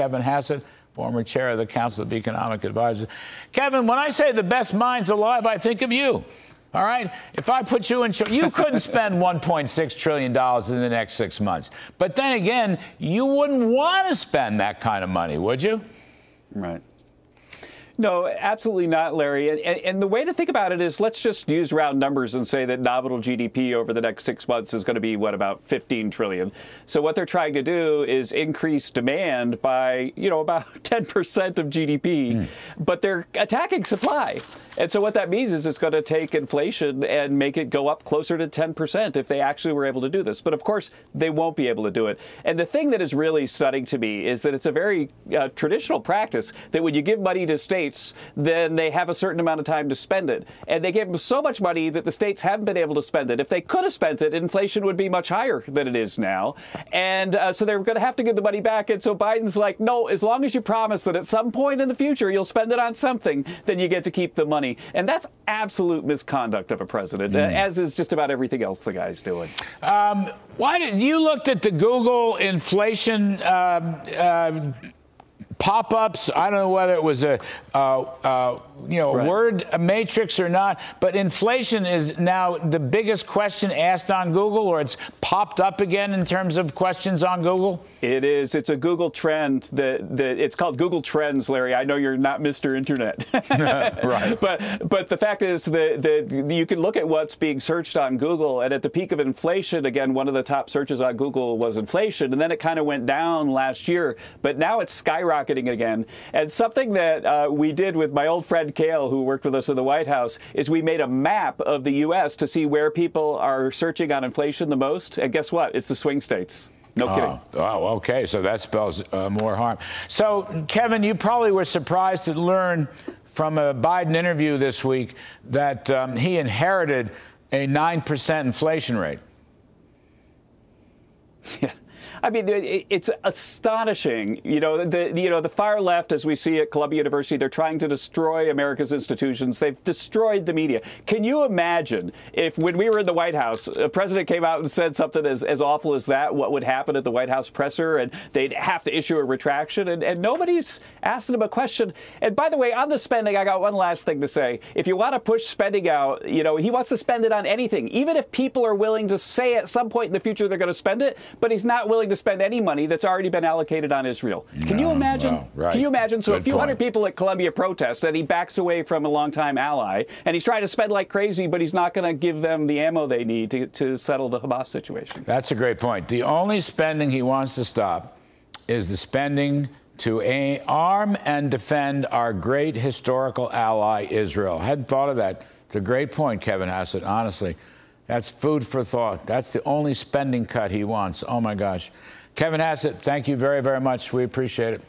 Kevin Hassett, former chair of the Council of Economic Advisors. Kevin, when I say the best minds alive, I think of you. All right? If I put you in charge, you couldn't spend $1.6 trillion in the next 6 months. But then again, you wouldn't want to spend that kind of money, would you? Right. No, absolutely not, Larry. And the way to think about it is, let's just use round numbers and say that nominal GDP over the next 6 months is going to be, what, about 15 trillion. So what they're trying to do is increase demand by, about 10% of GDP, but they're attacking supply. And so what that means is it's going to take inflation and make it go up closer to 10% if they actually were able to do this. But of course, they won't be able to do it. And the thing that is really stunning to me is that it's a very traditional practice that when you give money to states, then they have a certain amount of time to spend it. And they gave them so much money that the states haven't been able to spend it. If they could have spent it, inflation would be much higher than it is now. And so they're going to have to give the money back. And so Biden's like, no, as long as you promise that at some point in the future you'll spend it on something, then you get to keep the money. And that's absolute misconduct of a president, as is just about everything else the guy's doing. Why did you looked at the Google inflation pop-ups? I don't know whether it was a word matrix or not, but inflation is now the biggest question asked on Google, or it's popped up again in terms of questions on Google? It is. It's a Google trend. It's called Google Trends, Larry. I know you're not Mr. Internet. Right. But the fact is that you can look at what's being searched on Google, and at the peak of inflation, again, one of the top searches on Google was inflation, and then it kind of went down last year, but now it's skyrocketing again. And something that we did with my old friend Kale, who worked with us in the White House, is we made a map of the U.S. to see where people are searching on inflation the most. And guess what? It's the swing states. No kidding. Oh, okay. So that spells more harm. So, Kevin, you probably were surprised to learn from a Biden interview this week that he inherited a 9% inflation rate. Yeah. I mean, it's astonishing. The far left, as we see at Columbia University, they're trying to destroy America's institutions. They've destroyed the media. Can you imagine if, when we were in the White House, a president came out and said something as awful as that, what would happen at the White House presser, and they'd have to issue a retraction, and nobody's asking him a question. And by the way, on the spending, I got one last thing to say. If you want to push spending out, he wants to spend it on anything, even if people are willing to say at some point in the future they're going to spend it, but he's not willing to spend any money that's already been allocated on Israel. Can you imagine? Well, right. Can you imagine? So a few hundred people at Columbia protest, and he backs away from a longtime ally, and he's trying to spend like crazy, but he's not going to give them the ammo they need to settle the Hamas situation. That's a great point. The only spending he wants to stop is the spending to arm and defend our great historical ally, Israel. I hadn't thought of that. It's a great point, Kevin Hassett, honestly. That's food for thought. That's the only spending cut he wants. Oh, my gosh. Kevin Hassett, thank you very, very much. We appreciate it.